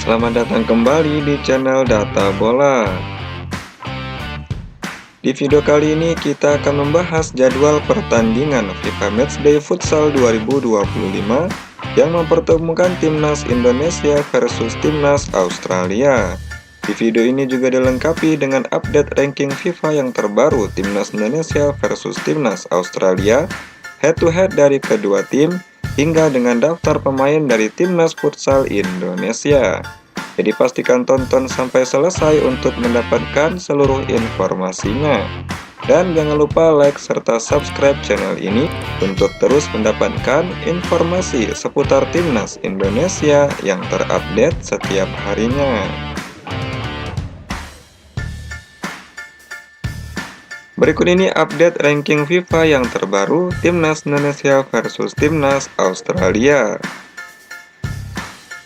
Selamat datang kembali di channel Data Bola. Di video kali ini kita akan membahas jadwal pertandingan FIFA Matchday Futsal 2025 yang mempertemukan Timnas Indonesia versus Timnas Australia. Di video ini juga dilengkapi dengan update ranking FIFA yang terbaru Timnas Indonesia versus Timnas Australia, head-to-head dari kedua tim, hingga dengan daftar pemain dari Timnas Futsal Indonesia. Jadi pastikan tonton sampai selesai untuk mendapatkan seluruh informasinya. Dan jangan lupa like serta subscribe channel ini untuk terus mendapatkan informasi seputar Timnas Indonesia yang terupdate setiap harinya. Berikut ini update ranking FIFA yang terbaru Timnas Indonesia versus Timnas Australia.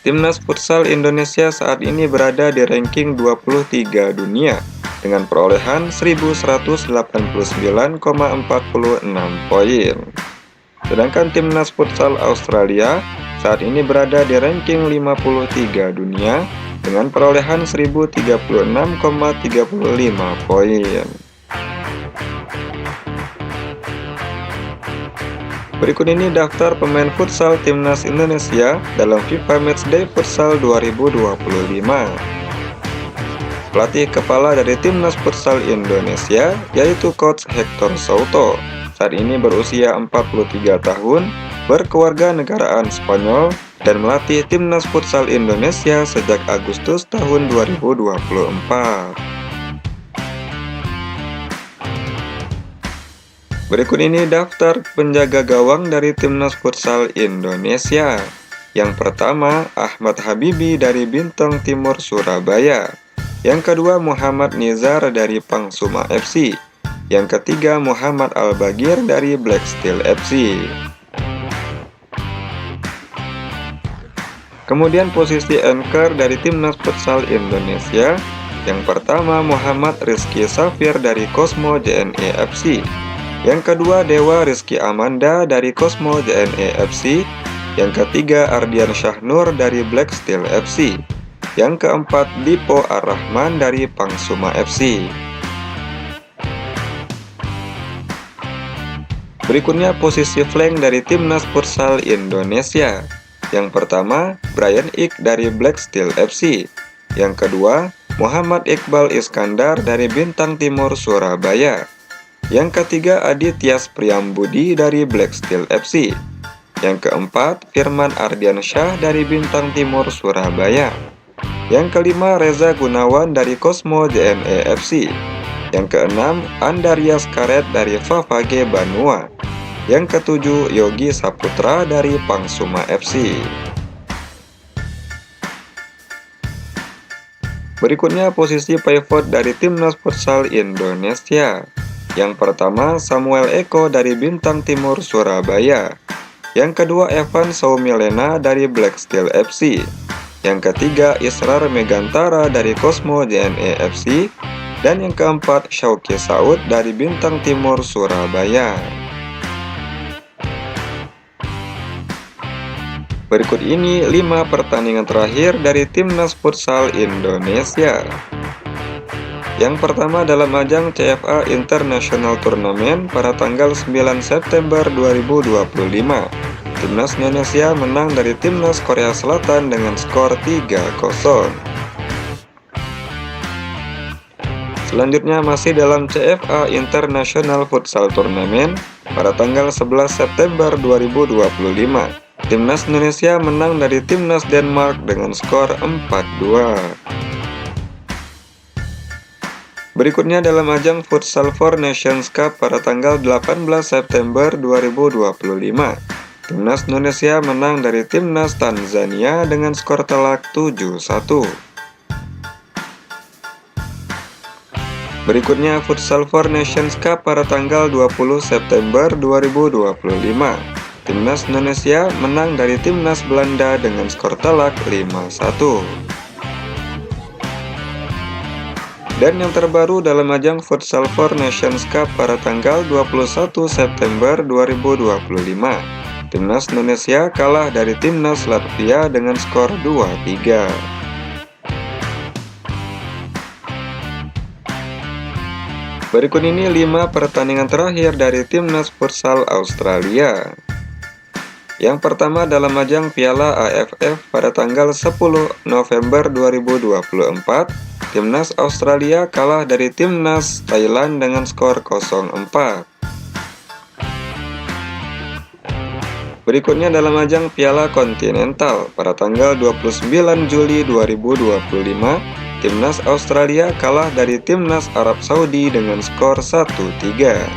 Timnas Futsal Indonesia saat ini berada di ranking 23 dunia dengan perolehan 1189,46 poin. Sedangkan Timnas Futsal Australia saat ini berada di ranking 53 dunia dengan perolehan 1036,35 poin. Berikut ini daftar pemain futsal Timnas Indonesia dalam FIFA Matchday Futsal 2025. Pelatih kepala dari Timnas Futsal Indonesia yaitu Coach Hector Souto. Saat ini berusia 43 tahun, berkeluarga negaraan Spanyol, dan melatih Timnas Futsal Indonesia sejak Agustus tahun 2024. Berikut ini daftar penjaga gawang dari Timnas Futsal Indonesia. Yang pertama, Ahmad Habibi dari Bintang Timur Surabaya. Yang kedua, Muhammad Nizar dari Pangsuma FC. Yang ketiga, Muhammad Al-Bagir dari Black Steel FC. Kemudian posisi anchor dari Timnas Futsal Indonesia. Yang pertama, Muhammad Rizky Safir dari Cosmo JNE FC. Yang kedua, Dewa Rizky Amanda dari Cosmo JNE FC. Yang ketiga, Ardian Syahnur dari Black Steel FC. Yang keempat, Dipo Ar-Rahman dari Pangsuma FC. Berikutnya posisi flank dari Timnas Futsal Indonesia. Yang pertama, Brian Ik dari Black Steel FC. Yang kedua, Muhammad Iqbal Iskandar dari Bintang Timur Surabaya. Yang ketiga, Adityas Priyambudi dari Black Steel FC. Yang keempat, Firman Ardiansyah dari Bintang Timur Surabaya. Yang kelima, Reza Gunawan dari Cosmo JNE FC. Yang keenam, Andarias Karet dari Favage Banua. Yang ketujuh, Yogi Saputra dari Pangsuma FC. Berikutnya posisi pivot dari Timnas Futsal Indonesia. Yang pertama, Samuel Eko dari Bintang Timur Surabaya. Yang kedua, Evan Saumilena dari Black Steel FC. Yang ketiga, Israr Megantara dari Cosmo JNE FC. Dan yang keempat, Syauki Saud dari Bintang Timur Surabaya. Berikut ini 5 pertandingan terakhir dari Timnas Futsal Indonesia. Yang pertama dalam ajang CFA International Tournament pada tanggal 9 September 2025. Timnas Indonesia menang dari Timnas Korea Selatan dengan skor 3-0. Selanjutnya masih dalam CFA International Futsal Tournament pada tanggal 11 September 2025. Timnas Indonesia menang dari Timnas Denmark dengan skor 4-2. Berikutnya dalam ajang Futsal Four Nations Cup pada tanggal 18 September 2025. Timnas Indonesia menang dari Timnas Tanzania dengan skor telak 7-1. Berikutnya Futsal Four Nations Cup pada tanggal 20 September 2025. Timnas Indonesia menang dari Timnas Belanda dengan skor telak 5-1. Dan yang terbaru dalam ajang Futsal Four Nations Cup pada tanggal 21 September 2025. Timnas Indonesia kalah dari Timnas Latvia dengan skor 2-3. Berikut ini 5 pertandingan terakhir dari Timnas Futsal Australia. Yang pertama dalam ajang Piala AFF pada tanggal 10 November 2024, Timnas Australia kalah dari Timnas Thailand dengan skor 0-4. Berikutnya dalam ajang Piala Kontinental pada tanggal 29 Juli 2025, Timnas Australia kalah dari Timnas Arab Saudi dengan skor 1-3.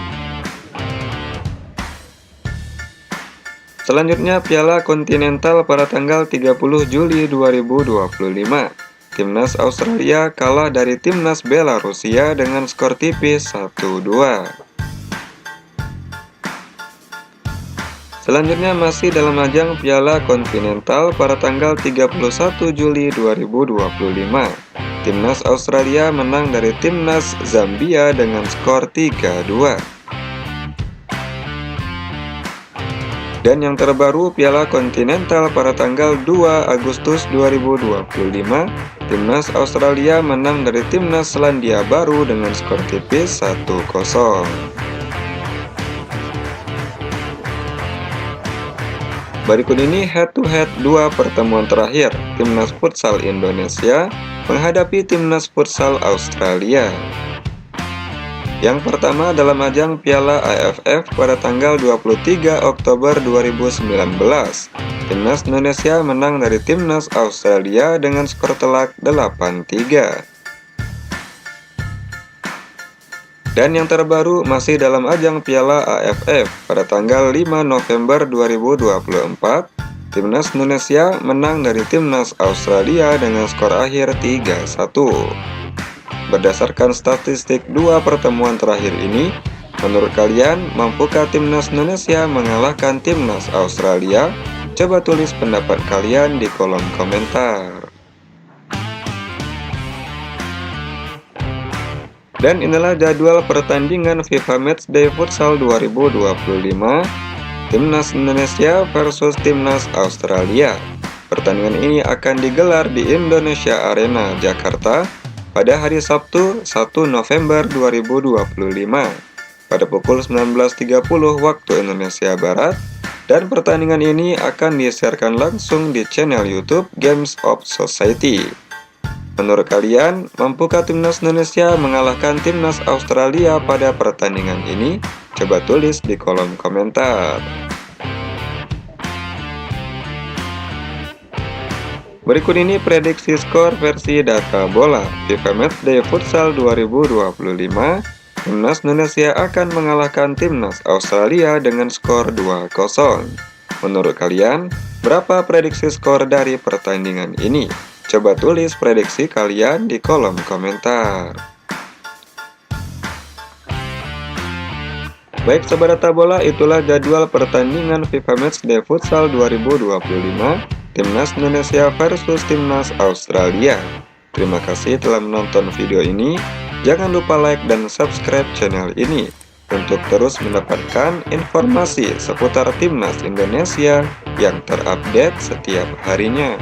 Selanjutnya Piala Kontinental pada tanggal 30 Juli 2025, Timnas Australia kalah dari Timnas Belarusia dengan skor tipis 1-2. Selanjutnya masih dalam ajang Piala Kontinental pada tanggal 31 Juli 2025, Timnas Australia menang dari Timnas Zambia dengan skor 3-2. Dan yang terbaru Piala Kontinental pada tanggal 2 Agustus 2025, Timnas Australia menang dari Timnas Selandia Baru dengan skor tipis 1-0. Berikut ini head-to-head 2 pertemuan terakhir Timnas Futsal Indonesia menghadapi Timnas Futsal Australia. Yang pertama dalam ajang Piala AFF pada tanggal 23 Oktober 2019, Timnas Indonesia menang dari Timnas Australia dengan skor telak 8-3. Dan yang terbaru masih dalam ajang Piala AFF pada tanggal 5 November 2024, Timnas Indonesia menang dari Timnas Australia dengan skor akhir 3-1. Berdasarkan statistik 2 pertemuan terakhir ini, menurut kalian mampukah Timnas Indonesia mengalahkan Timnas Australia? Coba tulis pendapat kalian di kolom komentar. Dan inilah jadwal pertandingan FIFA Matchday Futsal 2025 Timnas Indonesia versus Timnas Australia. Pertandingan ini akan digelar di Indonesia Arena, Jakarta pada hari Sabtu 1 November 2025 pada pukul 19.30 waktu Indonesia Barat, dan pertandingan ini akan disiarkan langsung di channel YouTube Games of Society. Menurut kalian, mampukah Timnas Indonesia mengalahkan Timnas Australia pada pertandingan ini? Coba tulis di kolom komentar. Berikut ini prediksi skor versi data bola FIFA Matchday Futsal 2025. Timnas Indonesia akan mengalahkan Timnas Australia dengan skor 2-0. Menurut kalian, berapa prediksi skor dari pertandingan ini? Coba tulis prediksi kalian di kolom komentar. Baik Sobat Data Bola, itulah jadwal pertandingan FIFA Matchday Futsal 2025 Timnas Indonesia versus Timnas Australia. Terima kasih telah menonton video ini. Jangan lupa like dan subscribe channel ini untuk terus mendapatkan informasi seputar Timnas Indonesia yang terupdate setiap harinya.